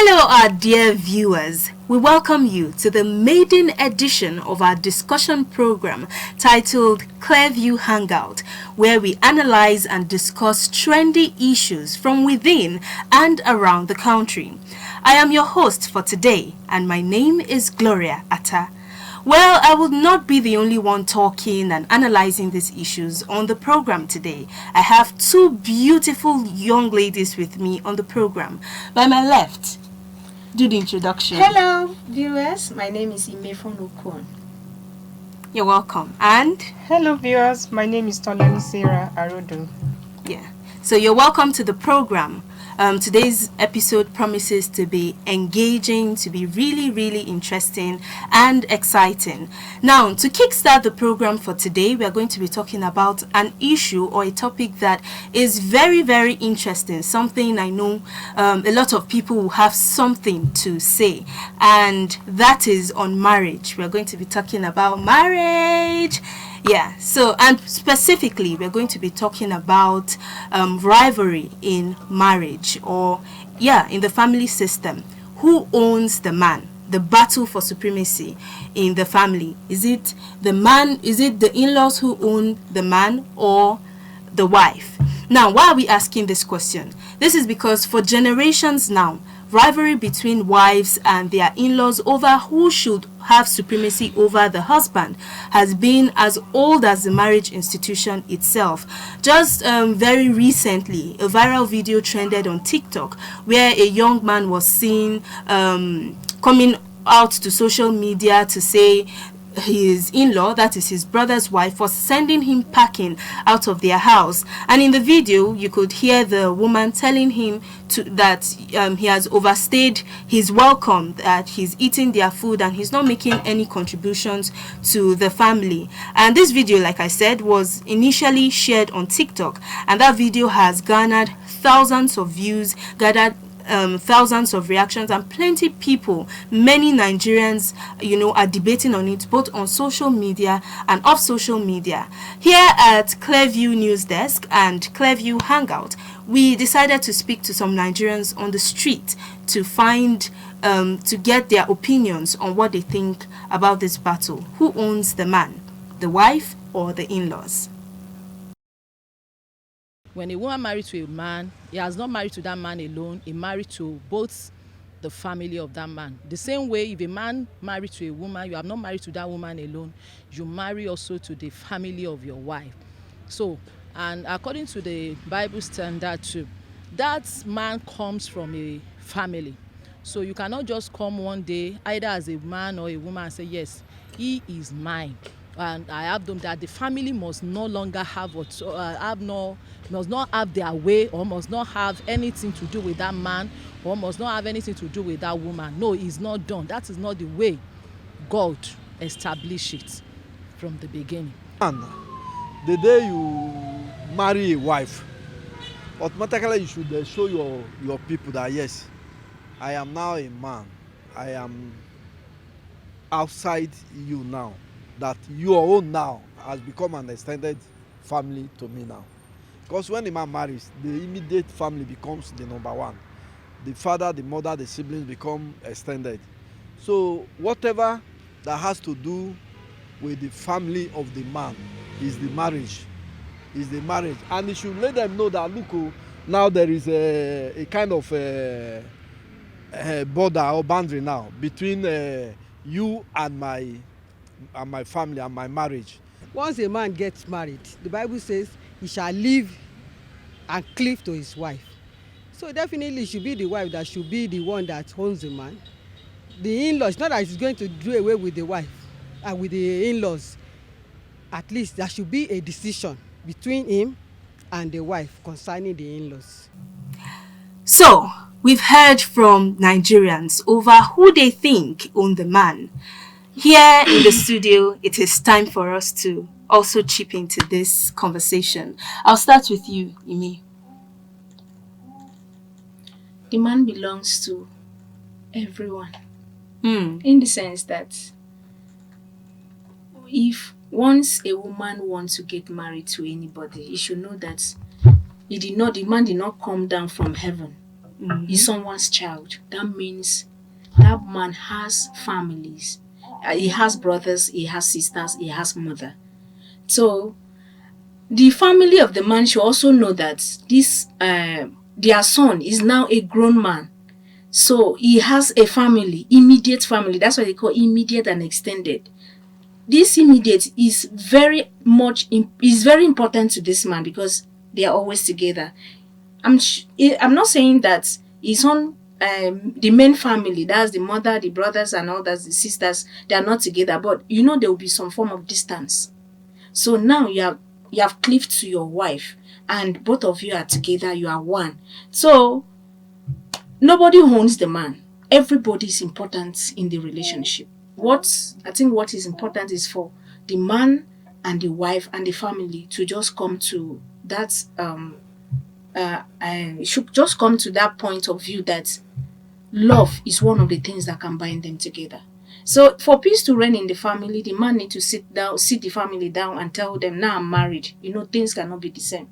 Hello, our dear viewers. We welcome you to the maiden edition of our discussion program titled Clearview Hangout, where we analyze and discuss trendy issues from within and around the country. I am your host for today, and my name is Gloria Atta. Well, I will not be the only one talking and analyzing these issues on the program today. I have two beautiful young ladies with me on the program. By my left, do the introduction. Hello, viewers. My name is Imefon Okon. You're welcome. And? Hello, viewers. My name is Tolani Sarah Arodo. Yeah. So you're welcome to the program. Today's episode promises to be engaging, to be really interesting and exciting. Now, to kickstart the program for today, we are going to be talking about an issue or a topic that is very interesting. Something I know a lot of people will have something to say, and that is on marriage. We are going to be talking about marriage. Yeah, so, and specifically, we're going to be talking about rivalry in marriage, or, in the family system. Who owns the man? The battle for supremacy in the family. Is it the man? Is it the in-laws who own the man, or the wife? Now, why are we asking this question? This is because for generations now, rivalry between wives and their in-laws over who should have supremacy over the husband has been as old as the marriage institution itself. Just very recently, a viral video trended on TikTok where a young man was seen coming out to social media to say his in-law, that is his brother's wife, was sending him packing out of their house. And in the video, you could hear the woman telling him that he has overstayed his welcome, that he's eating their food and he's not making any contributions to the family. And this video, like I said, was initially shared on TikTok, and that video has garnered thousands of views, gathered thousands of reactions, and plenty people, many Nigerians, are debating on it both on social media and off social media. Here at Clearview News Desk and Clearview Hangout, we decided to speak to some Nigerians on the street to find to get their opinions on what they think about this battle. Who owns the man, the wife or the in-laws? When a woman married to a man, he has not married to that man alone, he married to both the family of that man. The same way, if a man married to a woman, you have not married to that woman alone, you marry also to the family of your wife. So, and according to the Bible standard too, that man comes from a family. So you cannot just come one day, either as a man or a woman, and say, yes, he is mine. And I have them that the family must no longer have must not have their way, or must not have anything to do with that man, or must not have anything to do with that woman. No, it's not done. That is not the way God established it from the beginning. And the day you marry a wife, automatically you should show your people that yes, I am now a man. I am outside you now. That your own now has become an extended family to me now. Because when a man marries, the immediate family becomes the number one. The father, the mother, the siblings become extended. So whatever that has to do with the family of the man is the marriage. And you should let them know that, look, now there is a kind of a border or boundary now between you and my family and my marriage. Once a man gets married, the Bible says he shall live and cleave to his wife. So definitely it should be the wife that should be the one that owns the man. The in-laws, it's not that he's going to do away with the wife and with the in-laws. At least there should be a decision between him and the wife concerning the in-laws. So, we've heard from Nigerians over who they think own the man. Here in the studio, it is time for us to also chip into this conversation. I'll start with you, Imi. The man belongs to everyone. In the sense that if once a woman wants to get married to anybody, you should know that the man did not come down from heaven is someone's child, that means that man has families. He has brothers, he has sisters, he has mother. So the family of the man should also know that this their son is now a grown man. So he has a family, immediate family. That's what they call immediate and extended. This immediate is very important to this man because they are always together. I'm not saying that his own the main family, that's the mother, the brothers, and all that, the sisters, they are not together, but there will be some form of distance. So now you have cleaved to your wife, and both of you are together. You are one. So nobody owns the man. Everybody is important in the relationship. What is important is for the man and the wife and the family to just come to that should just come to that point of view that love is one of the things that can bind them together. So for peace to reign in the family, the man need to sit the family down and tell them, now I'm married. Things cannot be the same.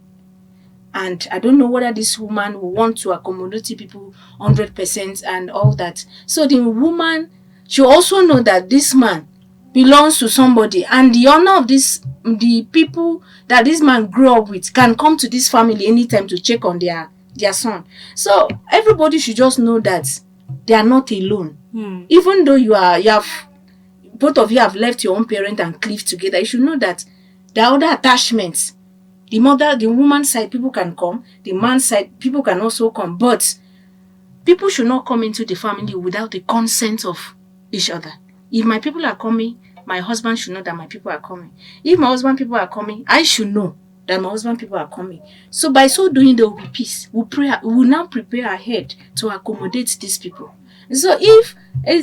And I don't know whether this woman will want to accommodate people 100% and all that. So the woman should also know that this man belongs to somebody, and the honor of the people that this man grew up with can come to this family anytime to check on their son. So everybody should just know that they are not alone. Even though both of you have left your own parent and cleaved together, you should know that there are other attachments. The woman's side, people can come. The man's side, people can also come. But people should not come into the family without the consent of each other. If my people are coming, my husband should know that my people are coming. If my husband people are coming, I should know that my husband people are coming. So by so doing, there will be peace. We will now prepare ahead to accommodate these people. So if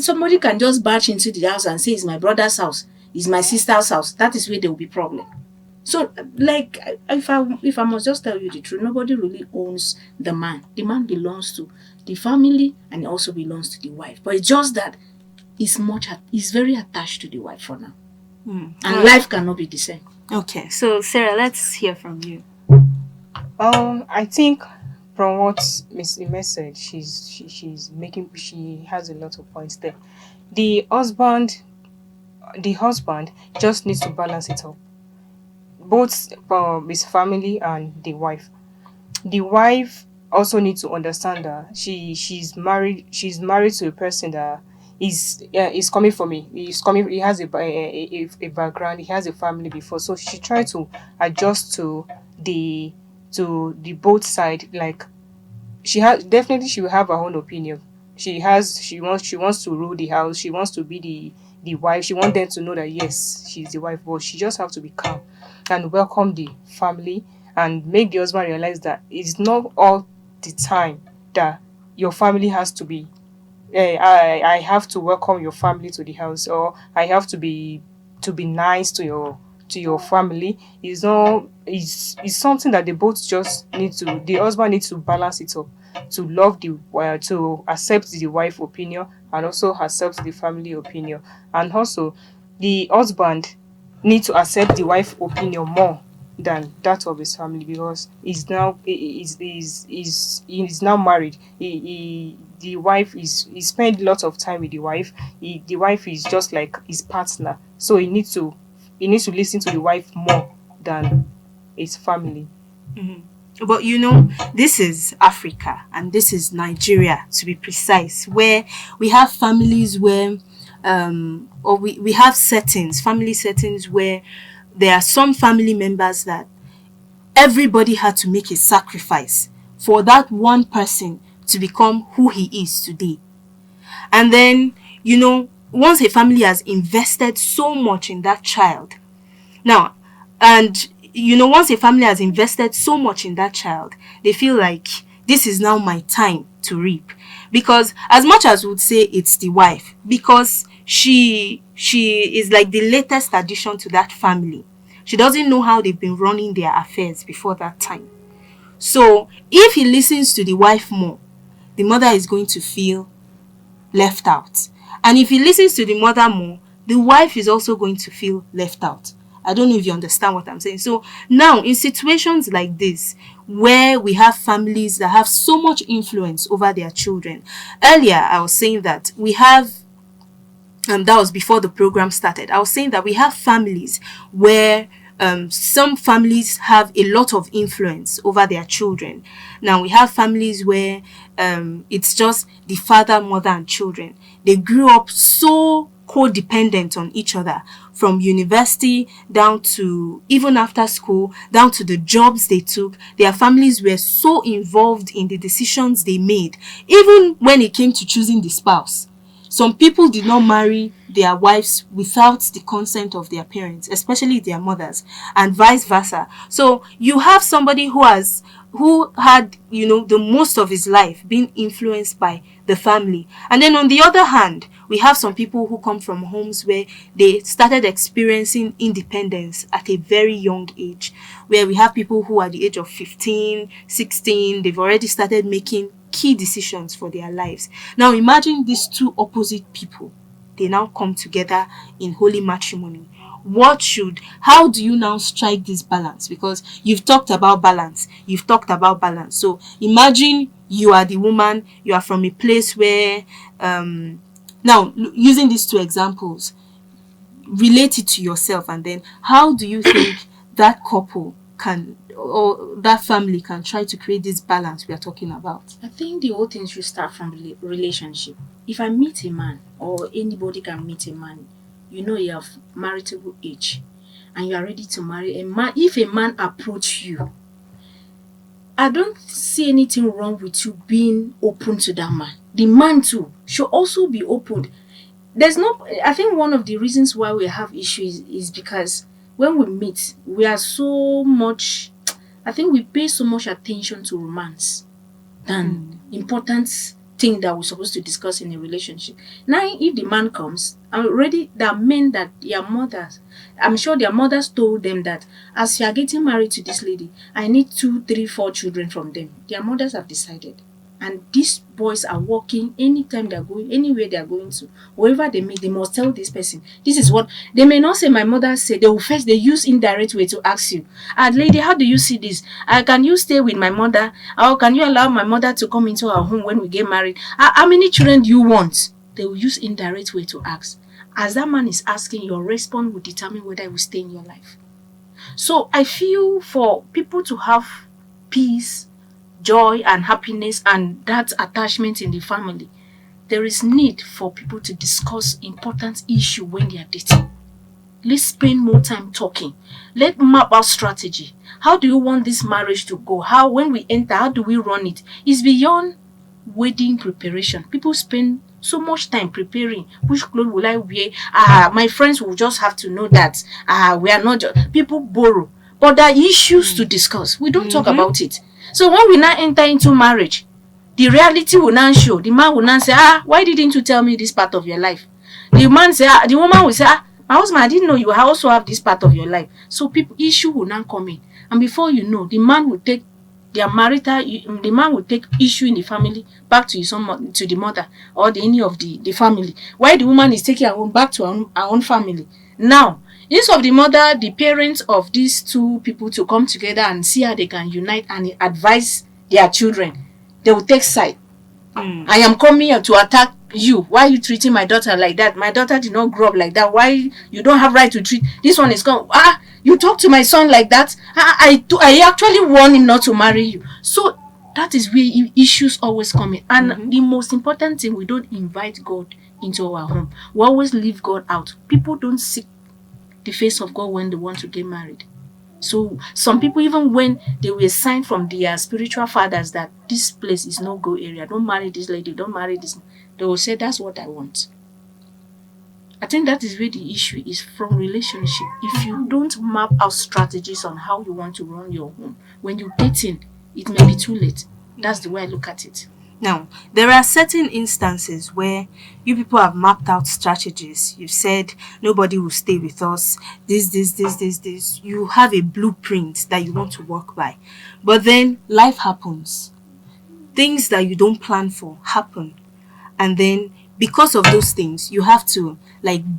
somebody can just barge into the house and say it's my brother's house, it's my sister's house, that is where there will be problem. So, like, if I must just tell you the truth, nobody really owns the man. The man belongs to the family and it also belongs to the wife. But it's just that he's very attached to the wife for now. And life cannot be the same. Okay, so Sarah, let's hear from you. I think from what Miss Ime said, she has a lot of points there. The husband just needs to balance it up, both his family and the wife. The wife also needs to understand that she's married to a person that is coming from me. He has a background, he has a family before, so she try to adjust to the both side. Like she will have her own opinion. She wants to rule the house, she wants to be the wife, she wants them to know that yes, she's the wife, but she just have to be calm and welcome the family and make the husband realize that it's not all the time that your family has to be I have to welcome your family to the house, or I have to be nice to your family. It's something that they both just need to, the husband needs to balance it up, to love to accept the wife opinion and also accept the family opinion. And also the husband need to accept the wife opinion more than that of his family, because he's now married. The wife he spent lots of time with the wife. The wife is just like his partner, so he needs to listen to the wife more than his family. But this is Africa and this is Nigeria, to be precise, where we have families where or we have family settings where there are some family members that everybody had to make a sacrifice for that one person to become who he is today. And then, once a family has invested so much in that child, once a family has invested so much in that child, they feel like this is now my time to reap. Because as much as we would say it's the wife, because she is like the latest addition to that family. She doesn't know how they've been running their affairs before that time. So if he listens to the wife more, the mother is going to feel left out. And if he listens to the mother more, the wife is also going to feel left out. I don't know if you understand what I'm saying. So now, in situations like this, where we have families that have so much influence over their children, earlier I was saying that we have, that was before the program started. I was saying that we have families where some families have a lot of influence over their children. Now we have families where it's just the father, mother, and children. They grew up so codependent on each other, from university down to even after school, down to the jobs they took. Their families were so involved in the decisions they made, even when it came to choosing the spouse. Some people did not marry their wives without the consent of their parents, especially their mothers, and vice versa. So you have somebody who had, the most of his life being influenced by the family. And then on the other hand, we have some people who come from homes where they started experiencing independence at a very young age, where we have people who at the age of 15, 16, they've already started making key decisions for their lives. Now imagine these two opposite people. They now come together in holy matrimony. How do you now strike this balance? Because you've talked about balance. So imagine you are the woman, you are from a place where, now using these two examples, relate it to yourself, and then how do you think that couple can, or that family can, try to create this balance we are talking about? I think the whole thing should start from relationship. If I meet a man, or anybody can meet a man, you have marriageable age, and you are ready to marry a man. If a man approach you, I don't see anything wrong with you being open to that man. The man too should also be open. I think one of the reasons why we have issues is because when we meet, we are so much, I think we pay so much attention to romance than important thing that we're supposed to discuss in a relationship. Now, if the man comes, already there are men that their mothers, I'm sure their mothers told them that as you are getting married to this lady, I need 2, 3, 4 children from them. Their mothers have decided. And these boys are working anytime they're going, anywhere they're going to, wherever they meet, they must tell this person. This is what they may not say. My mother said they use indirect way to ask you, lady, how do you see this? Can you stay with my mother? Or can you allow my mother to come into our home when we get married? How many children do you want? They will use indirect way to ask. As that man is asking, your response will determine whether it will stay in your life. So I feel for people to have peace, joy and happiness and that attachment in the family, there is need for people to discuss important issue when they are dating. Let's spend more time talking. Let's map out strategy. How do you want this marriage to go? When we enter, how do we run it? It's beyond wedding preparation. People spend so much time preparing. Which clothes will I wear? My friends will just have to know that we are not just people borrow. But there are issues to discuss. We don't talk about it. So when we now enter into marriage, the reality will now show. The man will now say, why didn't you tell me this part of your life? The man say, the woman will say, my husband, I didn't know you also have this part of your life. So issue will now come in. And before you know, the man will take issue in the family back to the mother or any of the family. While the woman is taking her own back to her own family. Now, instead of the mother, the parents of these two people to come together and see how they can unite and advise their children, they will take side. I am coming here to attack you. Why are you treating my daughter like that? My daughter did not grow up like that. Why you don't have right to treat this one is gone? You talk to my son like that? I actually warned him not to marry you. So that is where issues always come in. And the most important thing, we don't invite God into our home. We always leave God out. People don't seek the face of God when they want to get married. So some people, even when they were signed from their spiritual fathers that this place is no go area, don't marry this lady, don't marry this, they will say that's what I want. I think that is where the issue is, from relationship. If you don't map out strategies on how you want to run your home, when you're dating, it may be too late. That's the way I look at it. Now, there are certain instances where you people have mapped out strategies. You've said nobody will stay with us, this. You have a blueprint that you want to work by. But then life happens. Things that you don't plan for happen. And then because of those things, you have to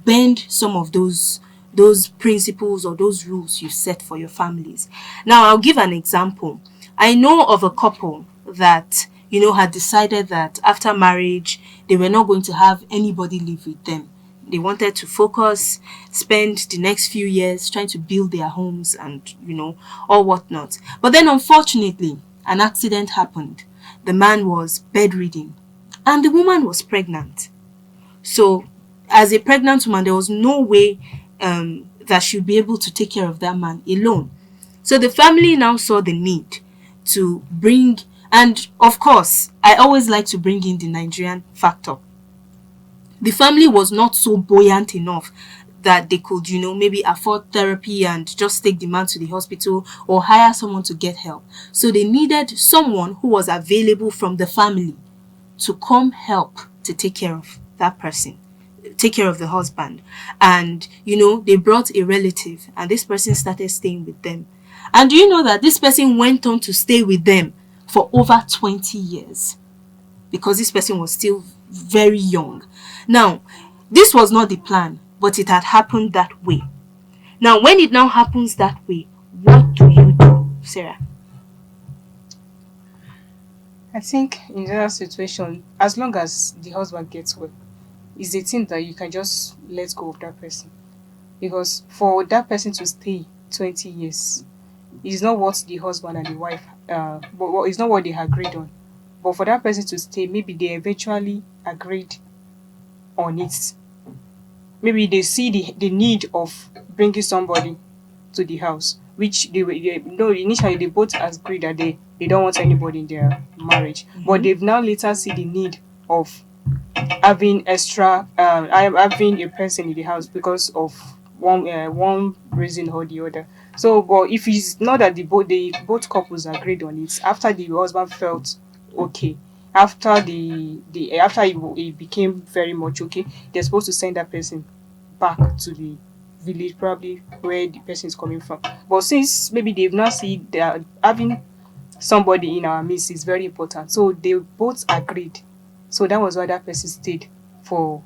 bend some of those those principles or those rules you set for your families. Now, I'll give an example. I know of a couple that, had decided that after marriage, they were not going to have anybody live with them. They wanted to focus, spend the next few years trying to build their homes and, all whatnot. But then, unfortunately, an accident happened. The man was bedridden and the woman was pregnant. So, as a pregnant woman, there was no way that she'd be able to take care of that man alone. So the family now saw the need to bring, and of course, I always like to bring in the Nigerian factor. The family was not so buoyant enough that they could, maybe afford therapy and just take the man to the hospital or hire someone to get help. So they needed someone who was available from the family to come help to take care of that person, take care of the husband. And, they brought a relative and this person started staying with them. And do you know that this person went on to stay with them for over 20 years? Because this person was still very young. Now, this was not the plan, but it had happened that way. Now, when it now happens that way, what do you do, Sarah? I think in that situation, as long as the husband gets well, it's a thing that you can just let go of that person. Because for that person to stay 20 years, it's not what the husband and the wife, but it's not what they agreed on. But for that person to stay, maybe they eventually agreed on it. Maybe they see the need of bringing somebody to the house, which initially they both agreed that they don't want anybody in their marriage. But they've now later see the need of having having a person in the house because of one reason or the other. So, but if it's not that both couples agreed on it, after the husband felt okay, after after it became very much okay, they're supposed to send that person back to the village, probably where the person is coming from. But since maybe they've not seen that having somebody in our midst is very important, so they both agreed. So that was why that person stayed for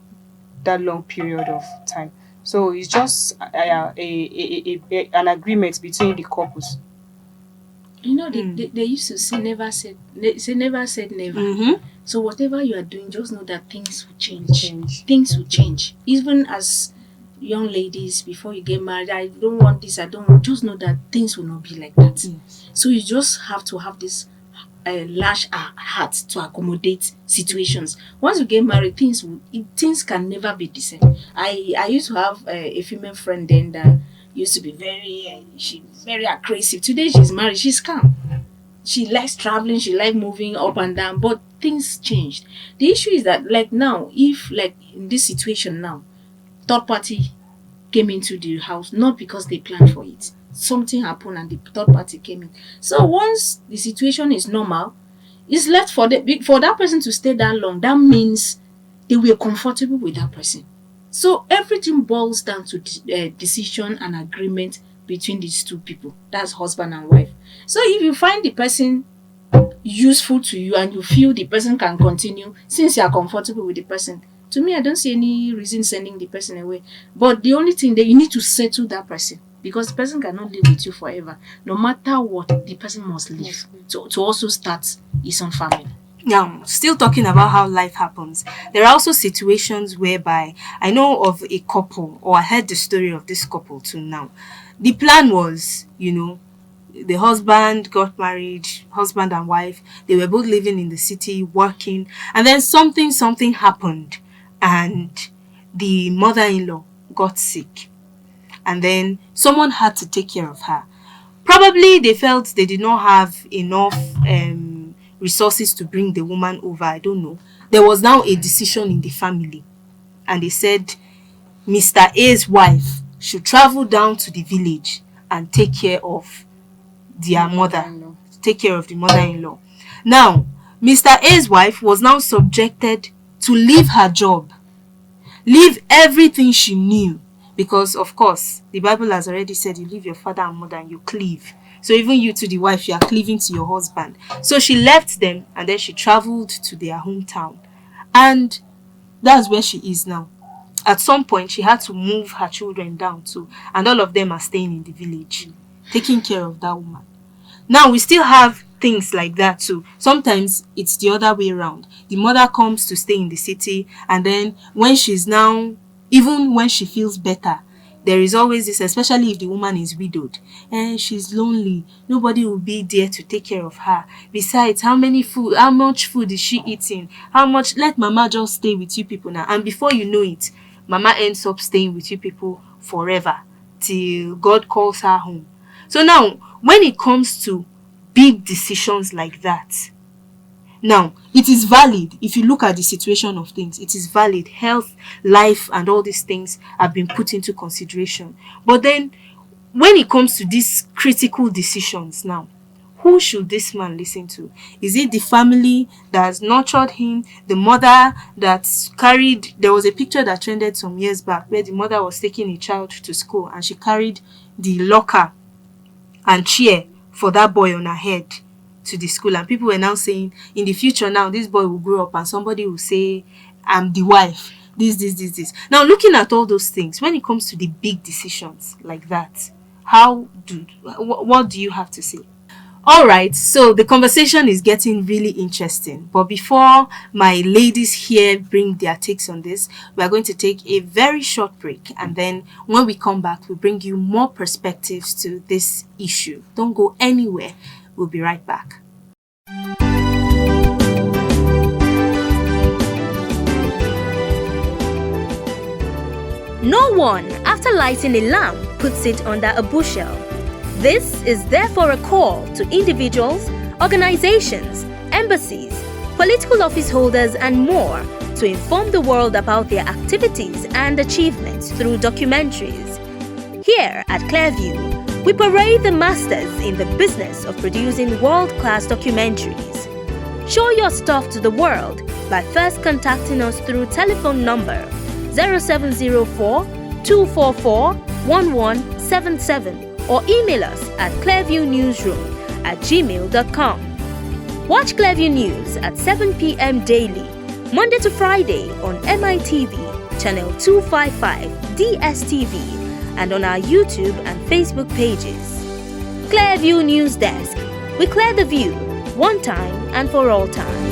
that long period of time. So it's just an agreement between the couples. They used to say never said never. Mm-hmm. So whatever you are doing, just know that things will change. Things will change. Even as young ladies, before you get married, I don't want this, I don't want. Just know that things will not be like that. Yes. So you just have to have this large heart to accommodate situations. Once you get married, things can never be the same. I used to have a female friend then that used to be very aggressive. Today she's married, she's calm. She likes traveling, she likes moving up and down, but things changed. The issue is that now, if in this situation now, third party came into the house, not because they planned for it. Something happened and the third party came in. So once the situation is normal, it's left for that person to stay that long. That means they were comfortable with that person. So everything boils down to decision and agreement between these two people. That's husband and wife. So if you find the person useful to you and you feel the person can continue, since you are comfortable with the person, to me, I don't see any reason sending the person away. But the only thing that you need to settle that person, because the person cannot live with you forever. No matter what, the person must leave to also start his own family. Now, still talking about how life happens, there are also situations whereby I know of a couple, or I heard the story of this couple too now. The plan was, the husband got married, husband and wife, they were both living in the city, working, and then something happened, and the mother-in-law got sick. And then someone had to take care of her. Probably they felt they did not have enough resources to bring the woman over. I don't know. There was now a decision in the family. And they said Mr. A's wife should travel down to the village and take care of their mother. Take care of the mother-in-law. Now, Mr. A's wife was now subjected to leave her job. Leave everything she knew. Because, of course, the Bible has already said you leave your father and mother and you cleave. So even you to the wife, you are cleaving to your husband. So she left them and then she traveled to their hometown. And that's where she is now. at some point she had to move her children down too, and all of them are staying in the village, taking care of that woman. Now we still have things like that too. Sometimes it's the other way around. The mother comes to stay in the city, and then when she's now, even when she feels better, there is always this, especially if the woman is widowed, and she's lonely, nobody will be there to take care of her. Besides, how much food is she eating? How much? Let mama just stay with you people now. And before you know it, mama ends up staying with you people forever till God calls her home. So now, when it comes to big decisions like that, now, it is valid. If you look at the situation of things, it is valid. Health, life, and all these things have been put into consideration. But then, when it comes to these critical decisions now, who should this man listen to? Is it the family that has nurtured him? The mother that's carried... There was a picture that trended some years back where the mother was taking a child to school, and she carried the locker and chair for that boy on her head to the school, and people were now saying, in the future now, this boy will grow up and somebody will say, I'm the wife, this. Now, looking at all those things, when it comes to the big decisions like that, what do you have to say? All right, so the conversation is getting really interesting, but before my ladies here bring their takes on this, we are going to take a very short break, and then when we come back, we'll bring you more perspectives to this issue. Don't go anywhere. We'll be right back. No one, after lighting a lamp, puts it under a bushel. This is therefore a call to individuals, organizations, embassies, political office holders, and more to inform the world about their activities and achievements through documentaries. Here at Clearview, we parade the masters in the business of producing world-class documentaries. Show your stuff to the world by first contacting us through telephone number 0704 244 1177 or email us at clearviewnewsroom@gmail.com. Watch Clearview News at 7 p.m. daily, Monday to Friday on MITV, channel 255, DSTV, and on our YouTube and Facebook pages. Clearview News Desk. We clear the view, one time and for all time.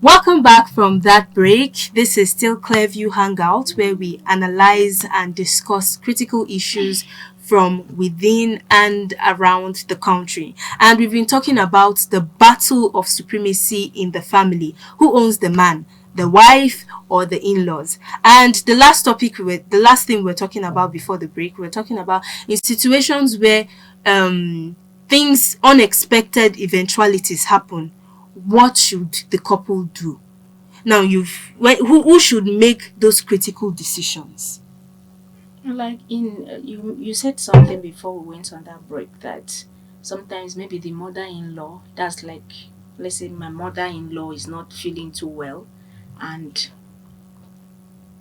Welcome back from that break. This is still Clearview Hangout, where we analyze and discuss critical issues from within and around the country. And we've been talking about the battle of supremacy in the family. Who owns the man? The wife or the in-laws? And the last thing we're talking about before the break, we're talking about in situations where unexpected eventualities happen. What should the couple do? Now, who should make those critical decisions? Like you said something before we went on that break, that sometimes maybe the mother-in-law, that's like, let's say my mother-in-law is not feeling too well, and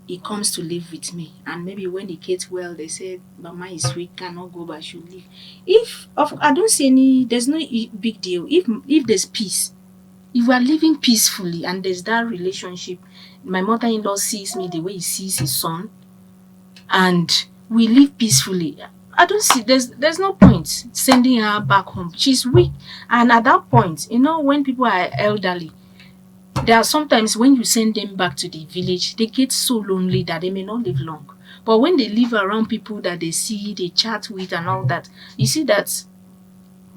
he comes to live with me, and maybe when he gets well, they say mama is weak, cannot go, but she'll leave. I don't see there's no big deal if there's peace. If we are living peacefully and there's that relationship, my mother-in-law sees me the way he sees his son, and we live peacefully, I don't see there's no point sending her back home. She's weak, and at that point, when people are elderly, there are sometimes when you send them back to the village, they get so lonely that they may not live long. But when they live around people that they see, they chat with and all that, you see that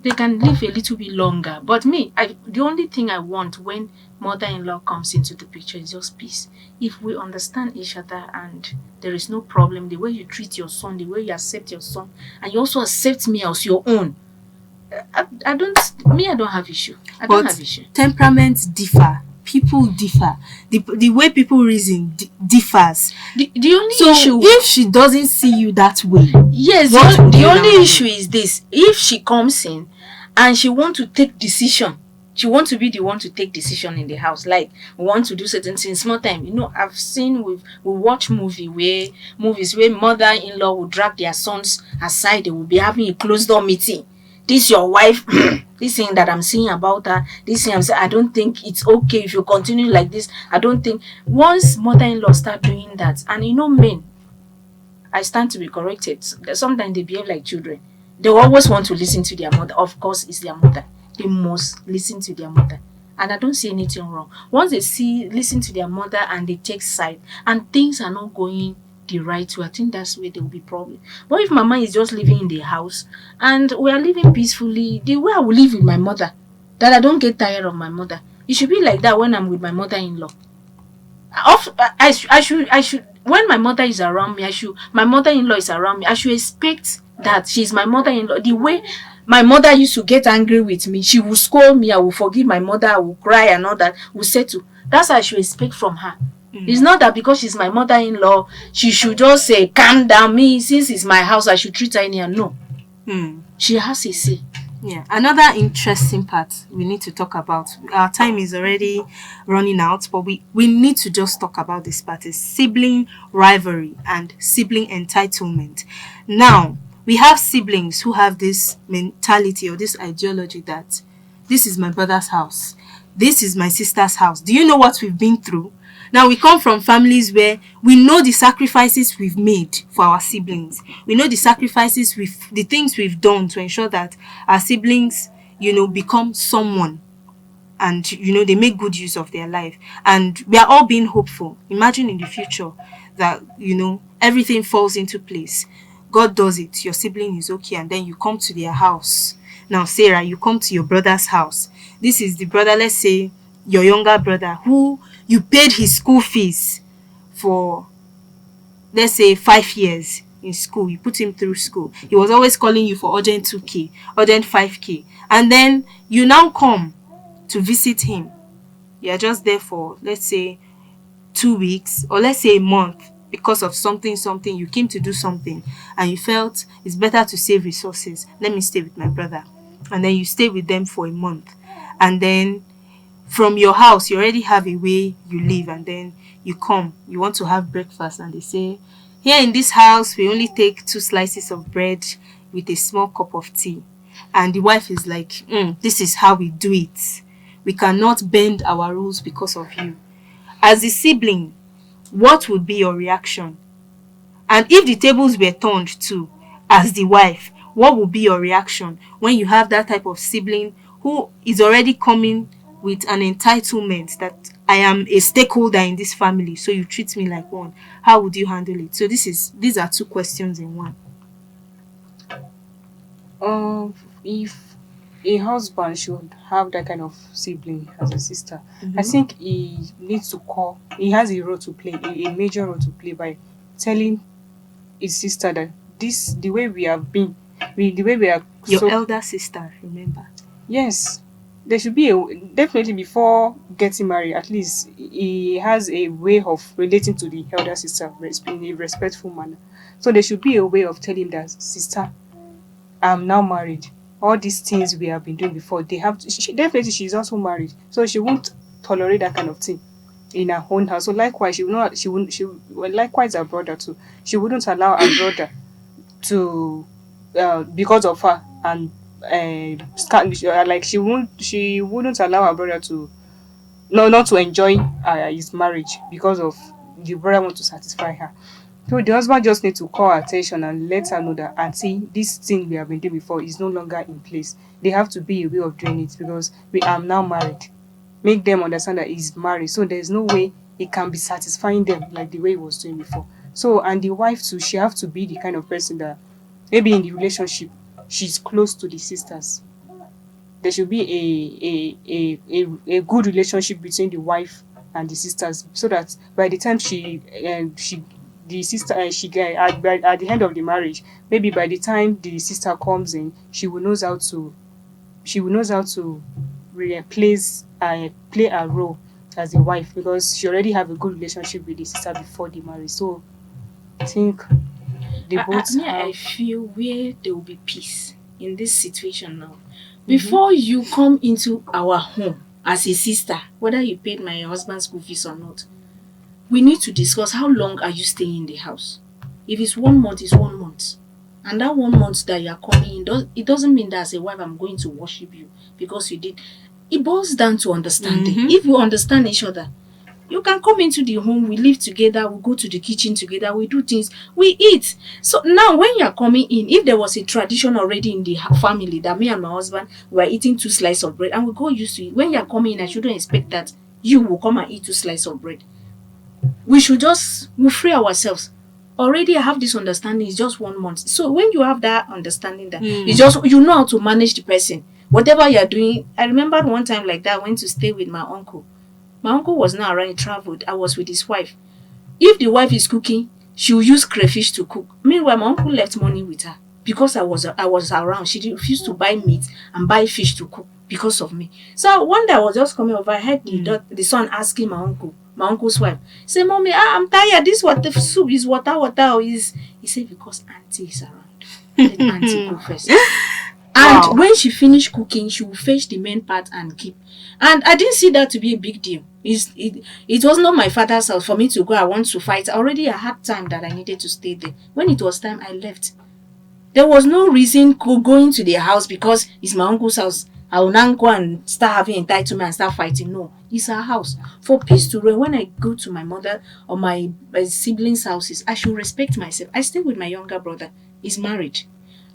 they can live a little bit longer. But me, the only thing I want when mother-in-law comes into the picture is just peace. If we understand each other and there is no problem, the way you treat your son, the way you accept your son, and you also accept me as your own, I don't have issue. I don't have issue. Temperaments differ. People differ. The way people reason differs. The only issue, if she doesn't see you that way, yes, the only issue is this: if she comes in and she want to take decision, she want to be the one to take decision in the house, like we want to do certain things small time. I've seen we watch movies where mother-in-law will drag their sons aside, they will be having a closed door meeting. this your wife, this thing that I'm saying about her, this thing I'm saying, I don't think it's okay if you continue like this. I don't think. Once mother-in-law start doing that, and men, I stand to be corrected. Sometimes they behave like children. They always want to listen to their mother. Of course, it's their mother. They must listen to their mother. And I don't see anything wrong. Once they listen to their mother and they take side and things are not going the right way, I think that's where there will be problem. But if mama is just living in the house and we are living peacefully, the way I will live with my mother, that I don't get tired of my mother, it should be like that when I'm with my mother-in-law. I should when my mother is around me, my mother-in-law is around me, I should expect that she's my mother-in-law. The way my mother used to get angry with me, she will scold me, I will forgive my mother, I will cry and all that, will settle. That's what I should expect from her. It's not that because she's my mother-in-law, she should just say, calm down, me, since it's my house, I should treat her anyhow. No. She has a say. Yeah, another interesting part we need to talk about. Our time is already running out, but we need to just talk about this part, is sibling rivalry and sibling entitlement. Now, we have siblings who have this mentality or this ideology that this is my brother's house, this is my sister's house. Do you know what we've been through? Now, we come from families where we know the sacrifices we've made for our siblings. We know the sacrifices, the things we've done to ensure that our siblings, become someone. And, they make good use of their life. And we are all being hopeful. Imagine in the future that, everything falls into place. God does it. Your sibling is okay. And then you come to their house. Now, Sarah, you come to your brother's house. This is the brother, let's say, your younger brother, who you paid his school fees for, let's say, 5 years in school. You put him through school. He was always calling you for urgent 2K, urgent 5K. And then you now come to visit him. You're just there for, let's say, 2 weeks or let's say a month because of something. You came to do something and you felt it's better to save resources. Let me stay with my brother. And then you stay with them for a month. And then from your house, you already have a way you live, and then you come, you want to have breakfast, and they say, here in this house, we only take 2 slices of bread with a small cup of tea. And the wife is like, this is how we do it. We cannot bend our rules because of you. As a sibling, what would be your reaction? And if the tables were turned too, as the wife, what would be your reaction when you have that type of sibling who is already coming with an entitlement that I am a stakeholder in this family, so you treat me like one? How would you handle it? So these are 2 questions in one. If a husband should have that kind of sibling as a sister, I think he needs to call. He has a role to play, a major role to play by telling his sister that the way we have been, the way we are. Your elder sister, remember? Yes. There should be definitely before getting married, at least he has a way of relating to the elder sister in a respectful manner. So there should be a way of telling that, sister, I'm now married. All these things we have been doing before, she's also married, so she won't tolerate that kind of thing in her own house. So likewise, likewise her brother too. She wouldn't allow her brother to because of her and she wouldn't allow her brother to not to enjoy his marriage because of the brother want to satisfy her. So the husband just need to call her attention and let her know that, auntie, this thing we have been doing before is no longer in place. They have to be a way of doing it because we are now married. Make them understand that he's married, so there's no way he can be satisfying them like the way he was doing before. So, and the wife too, she have to be the kind of person that maybe in the relationship she's close to the sisters. There should be a good relationship between the wife and the sisters, so that by the time at the end of the marriage, maybe by the time the sister comes in, she will knows how to play a role as a wife, because she already have a good relationship with the sister before the marriage. So I think I feel where there will be peace in this situation now. Before you come into our home as a sister, whether you paid my husband's school fees or not, we need to discuss how long are you staying in the house. If it's 1 month, it's 1 month. And that 1 month that you are coming in, it doesn't mean that as a wife I'm going to worship you because you did. It boils down to understanding. If we understand each other, you can come into the home, we live together, we go to the kitchen together, we do things, we eat. So now when you are coming in, if there was a tradition already in the family that me and my husband were eating 2 slices of bread and we got used to it, when you are coming in, I shouldn't expect that you will come and eat 2 slices of bread. We free ourselves. Already I have this understanding, it's just 1 month. So when you have that understanding that it's just, you know how to manage the person. Whatever you're doing. I remember one time like that, I went to stay with my uncle. My uncle was not around, he traveled. I was with his wife. If the wife is cooking, she will use crayfish to cook. Meanwhile, my uncle left money with her. Because I was around, she refused to buy meat and buy fish to cook because of me. So one day I was just coming over, I heard the son asking my uncle's wife, say, "Mommy, I'm tired. This water soup is water. He said, because auntie is around. Let auntie go first." And when she finished cooking, she will fetch the main part and keep. And I didn't see that to be a big deal. It was not my father's house for me to go. I want to fight. Already I had time that I needed to stay there. When it was time, I left. There was no reason going to their house because it's my uncle's house. I will not go and start having entitlement and start fighting. No, it's our house. For peace to reign, when I go to my mother or my siblings' houses, I should respect myself. I stay with my younger brother. He's married.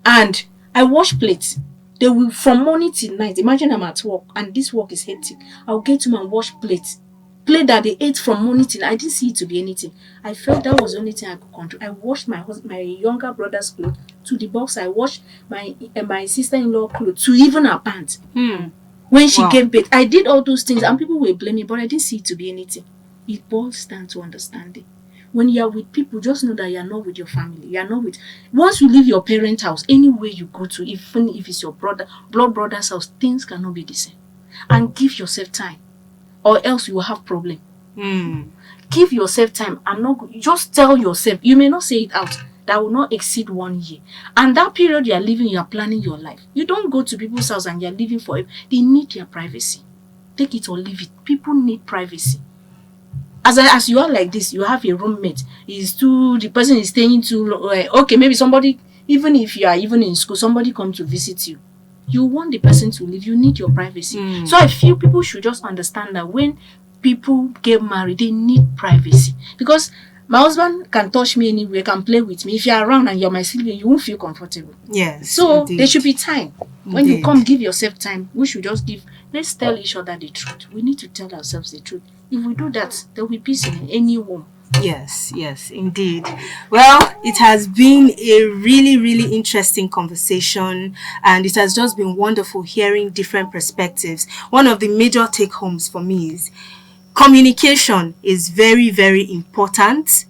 And I wash plates. They will, from morning till night. Imagine I'm at work and this work is hectic. I'll get to and wash plates. Plate that they ate from morning till I didn't see it to be anything. I felt that was the only thing I could control. I washed my younger brother's clothes to the box. I washed my sister-in-law clothes to even her pants. When she gave birth, I did all those things and people were blaming, but I didn't see it to be anything. It boils down to understanding. When you are with people, just know that you are not with your family. You are not with. Once you leave your parents' house, anywhere you go to, even if it's your blood brother's house, things cannot be the same. And give yourself time, or else you will have problem. Give yourself time. Just tell yourself. You may not say it out. That will not exceed 1 year. And that period you are living, you are planning your life. You don't go to people's house and you are living forever. They need their privacy. Take it or leave it. People need privacy. As you are like this, you have a roommate. The person is staying too long. Okay, maybe somebody, even if you are even in school, somebody come to visit you. You want the person to leave. You need your privacy. So I feel people should just understand that when people get married, they need privacy. Because my husband can touch me anywhere, can play with me. If you're around and you're my sibling, you won't feel comfortable. Yes. So indeed. there should be time. When you come, give yourself time. We should just let's tell each other the truth. We need to tell ourselves the truth. If we do that, there will be peace in any home. Yes, indeed. Well, it has been a really, really interesting conversation and it has just been wonderful hearing different perspectives. One of the major take-homes for me is communication is very, very important.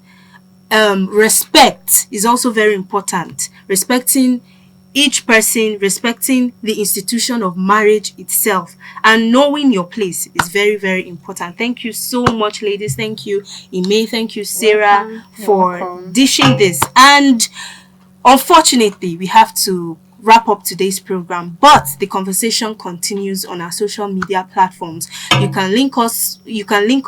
Respect is also very important. Respecting each person, respecting the institution of marriage itself, and knowing your place is very, very important. Thank you so much, ladies. Thank you, Ime. Thank you, Sarah, for dishing this. And unfortunately, we have to wrap up today's program, but the conversation continues on our social media platforms. You can link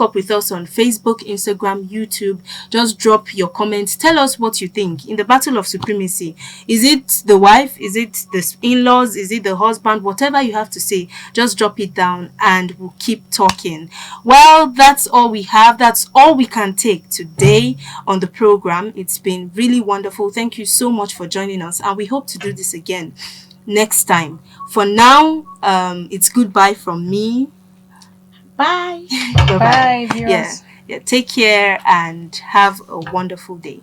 up with us on Facebook, Instagram, YouTube. Just drop your comments. Tell us what you think. In the battle of supremacy, is it the wife, is it the in-laws, is it the husband? Whatever you have to say, just drop it down and we'll keep talking. Well, that's all we have. That's all we can take today on the program. It's been really wonderful. Thank you so much for joining us, and we hope to do this again next time. For now, it's goodbye from me. Bye. Bye, viewers. Yeah. Take care and have a wonderful day.